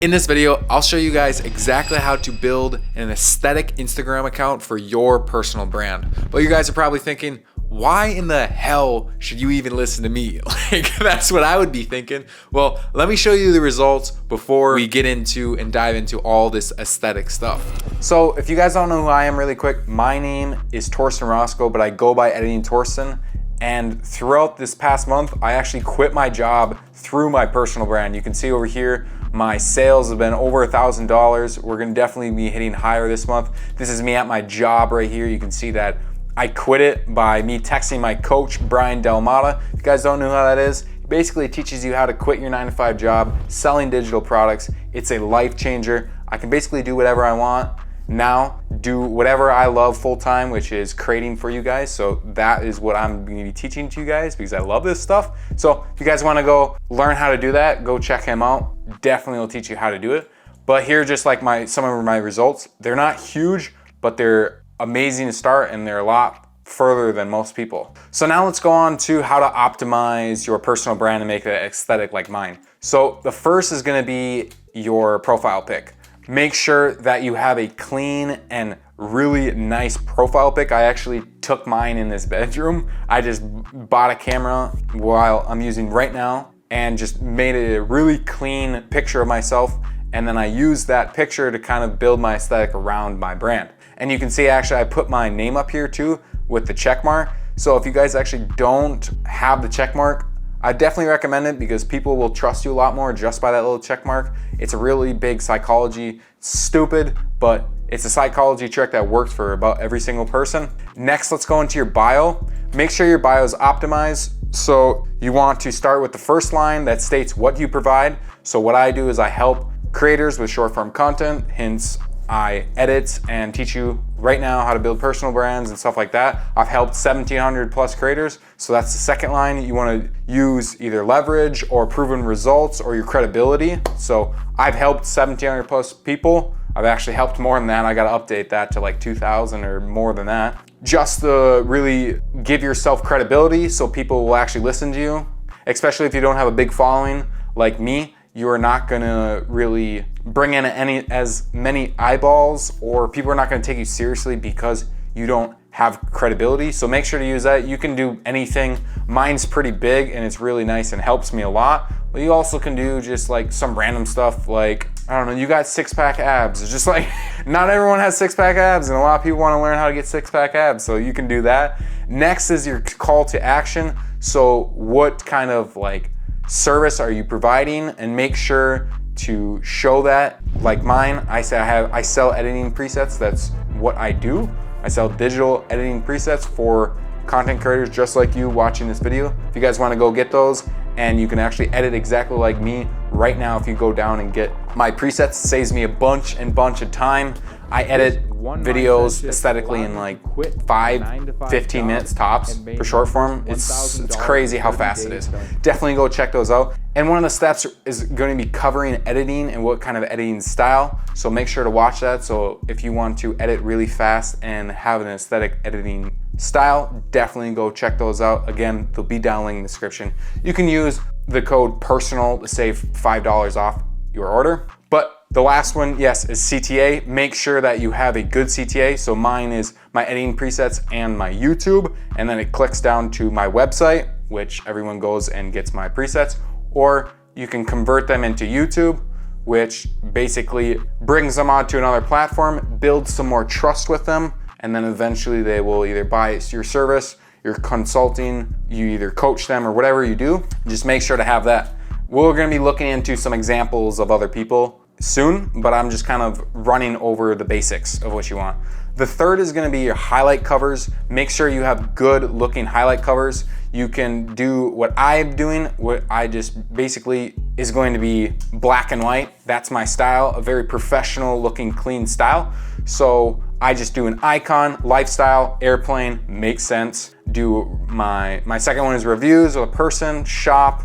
In this video, I'll show you guys exactly how to build an aesthetic Instagram account for your personal brand. But you guys are probably thinking, why in the hell should you even listen to me? Like, that's what I would be thinking. Well, let me show you the results before we get into and dive into all this aesthetic stuff. So if you guys don't know who I am really quick, my name is Torsten Roscoe, but I go by Editing Torsten. And throughout this past month, I actually quit my job through my personal brand. You can see over here, my sales have been over $1,000. We're gonna definitely be hitting higher this month. This is me at my job right here. You can see that I quit it by me texting my coach, Bryan Delimata. If you guys don't know how that is, he basically teaches you how to quit your 9-to-5 job, selling digital products. It's a life changer. I can basically do whatever I want now, do whatever I love full-time, which is creating for you guys. So that is what I'm gonna be teaching to you guys because I love this stuff. So if you guys wanna go learn how to do that, go check him out. Definitely will teach you how to do it. But here, just like some of my results, they're not huge, but they're amazing to start and they're a lot further than most people. So now let's go on to how to optimize your personal brand and make it aesthetic like mine. So the first is gonna be your profile pic. Make sure that you have a clean and really nice profile pic. I actually took mine in this bedroom. I just bought a camera while I'm using right now and just made a really clean picture of myself. And then I used that picture to kind of build my aesthetic around my brand. And you can see actually I put my name up here too with the check mark. So if you guys actually don't have the check mark, I definitely recommend it because people will trust you a lot more just by that little check mark. It's a really big psychology, stupid, but it's a psychology trick that works for about every single person. Next, let's go into your bio. Make sure your bio is optimized. So you want to start with the first line that states what you provide. So what I do is I help creators with short form content, hence I edit and teach you right now how to build personal brands and stuff like that. I've helped 1,700 plus creators. So that's the second line. You want to use either leverage or proven results or your credibility. So I've helped 1,700 plus people. I've actually helped more than that. I got to update that to like 2,000 or more than that. Just to really give yourself credibility so people will actually listen to you, especially if you don't have a big following like me. You are not gonna really bring in as many eyeballs, or people are not gonna take you seriously because you don't have credibility. So make sure to use that. You can do anything. Mine's pretty big and it's really nice and helps me a lot. But you also can do just like some random stuff like, I don't know, you got 6-pack abs. It's just like, not everyone has 6-pack abs and a lot of people wanna learn how to get 6-pack abs, so you can do that. Next is your call to action. So what kind of like service are you providing, and make sure to show that. Like mine, I sell editing presets. That's what I do. I sell digital editing presets for content creators just like you watching this video. If you guys want to go get those, and you can actually edit exactly like me right now. If you go down and get my presets, it saves me a bunch of time. I edit videos aesthetically in like 5-15 minutes tops for short form. It's crazy how fast it is. Definitely go check those out. And one of the steps is going to be covering editing and what kind of editing style. So make sure to watch that. So if you want to edit really fast and have an aesthetic editing style, definitely go check those out. Again, they'll be down linked in the description. You can use the code PERSONAL to save $5 off your order. But the last one, yes, is CTA. Make sure that you have a good CTA. So mine is my editing presets and my YouTube, and then it clicks down to my website, which everyone goes and gets my presets, or you can convert them into YouTube, which basically brings them onto another platform, builds some more trust with them, and then eventually they will either buy your service, your consulting, you either coach them or whatever you do. Just make sure to have that. We're gonna be looking into some examples of other people soon, but I'm just kind of running over the basics of what you want. The third is gonna be your highlight covers. Make sure you have good looking highlight covers. You can do what I'm doing, what I just basically is going to be black and white. That's my style, a very professional looking clean style. So I just do an icon, lifestyle, airplane, makes sense. Do my second one is reviews of a person, shop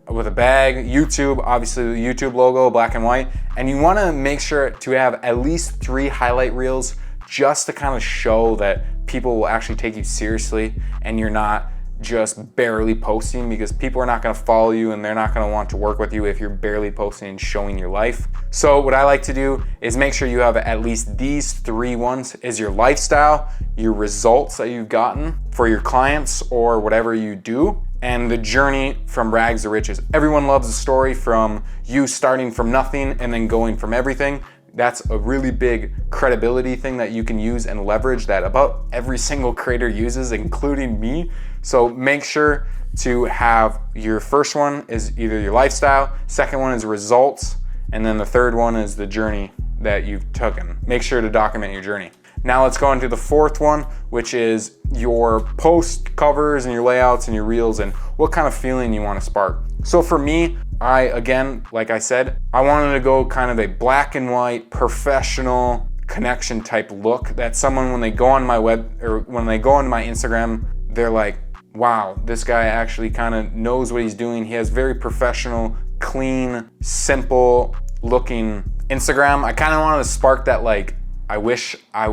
with a bag, YouTube, obviously the YouTube logo, black and white. And you wanna make sure to have at least 3 highlight reels just to kind of show that people will actually take you seriously and you're not just barely posting, because people are not gonna follow you and they're not gonna want to work with you if you're barely posting and showing your life. So what I like to do is make sure you have at least these 3 ones: is your lifestyle, your results that you've gotten for your clients or whatever you do, and the journey from rags to riches. Everyone loves a story from you starting from nothing and then going from everything. That's a really big credibility thing that you can use and leverage that about every single creator uses, including me. So make sure to have your first one is either your lifestyle, second one is results, and then the third one is the journey that you've taken. Make sure to document your journey. Now let's go into the fourth one, which is your post covers and your layouts and your reels and what kind of feeling you want to spark. So for me, again, like I said, I wanted to go kind of a black and white, professional connection type look that someone, when they go on my web or when they go on my Instagram, they're like, wow, this guy actually kind of knows what he's doing. He has very professional, clean, simple looking Instagram. I kind of wanted to spark that, like, I wish I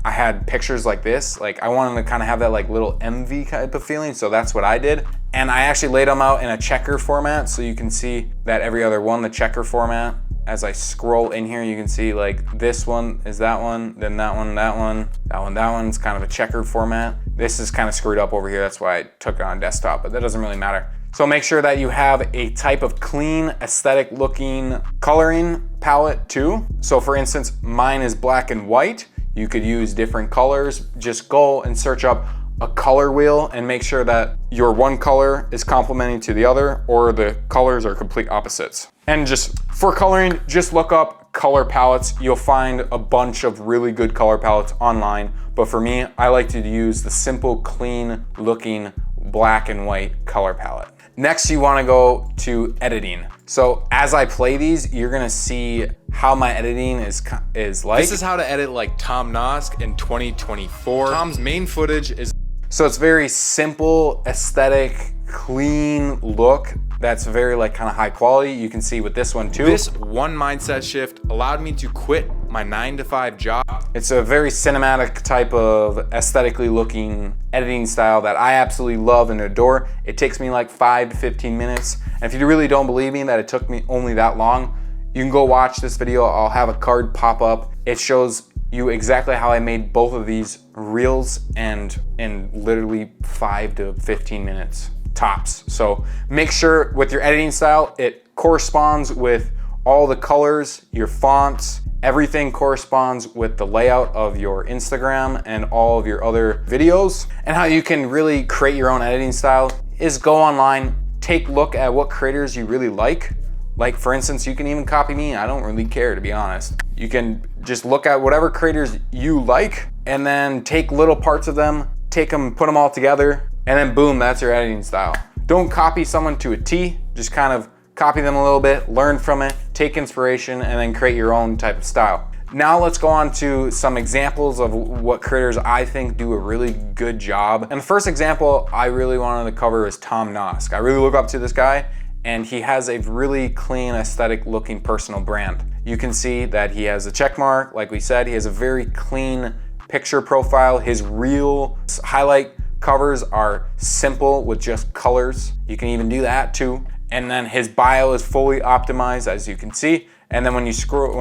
had pictures like this. Like, I wanted to kind of have that like little envy type of feeling. So that's what I did. And I actually laid them out in a checker format. So you can see that every other one, the checker format. As I scroll in here, you can see like this one is that one, then that one, that one, that one, that one. It's kind of a checkered format. This is kind of screwed up over here. That's why I took it on desktop, but that doesn't really matter. So make sure that you have a type of clean, aesthetic looking coloring palette too. So for instance, mine is black and white. You could use different colors. Just go and search up a color wheel and make sure that your one color is complementing to the other, or the colors are complete opposites. And just for coloring, just look up color palettes. You'll find a bunch of really good color palettes online. But for me, I like to use the simple, clean looking black and white color palette. Next, you wanna go to editing. So as I play these, you're gonna see how my editing is like. This is how to edit like Tom Nosk in 2024. Tom's main footage is... So it's very simple, aesthetic, clean look that's very like kind of high quality. You can see with this one too. This one mindset shift allowed me to quit my 9-to-5 job. It's a very cinematic type of aesthetically looking editing style that I absolutely love and adore. It takes me like 5 to 15 minutes. And if you really don't believe me that it took me only that long, you can go watch this video. I'll have a card pop up. It shows you exactly how I made both of these reels, and in literally 5 to 15 minutes tops. So make sure with your editing style, it corresponds with all the colors, your fonts, everything corresponds with the layout of your Instagram and all of your other videos. And how you can really create your own editing style is go online, take a look at what creators you really like. Like for instance, you can even copy me. I don't really care, to be honest. You can just look at whatever creators you like and then take little parts of them, take them, put them all together, and then boom, that's your editing style. Don't copy someone to a T, just kind of copy them a little bit, learn from it, take inspiration, and then create your own type of style. Now let's go on to some examples of what creators I think do a really good job. And the first example I really wanted to cover is Tom Nosk. I really look up to this guy, and he has a really clean, aesthetic looking personal brand. You can see that he has a check mark. Like we said, he has a very clean picture profile. His real highlight covers are simple with just colors. You can even do that too. And then his bio is fully optimized, as you can see. And then when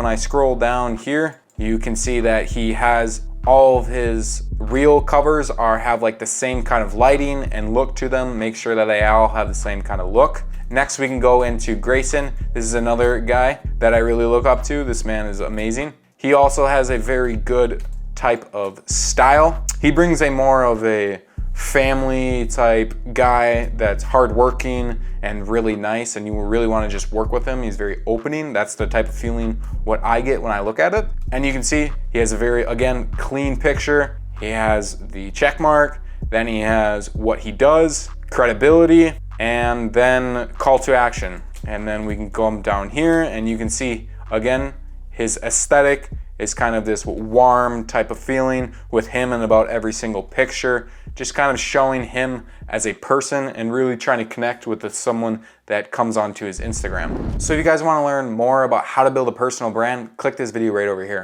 I scroll down here, you can see that he has all of his reel covers have like the same kind of lighting and look to them. Make sure that they all have the same kind of look. Next, we can go into Grayson. This is another guy that I really look up to. This man is amazing. He also has a very good type of style. He brings a more of a family type guy that's hardworking and really nice, and you really want to just work with him. He's very opening. That's the type of feeling what I get when I look at it. And you can see he has a very, again, clean picture. He has the check mark, then he has what he does, credibility, and then call to action. And then we can go down here and you can see, again, his aesthetic is kind of this warm type of feeling with him in about every single picture, just kind of showing him as a person and really trying to connect with someone that comes onto his Instagram. So if you guys want to learn more about how to build a personal brand, click this video right over here.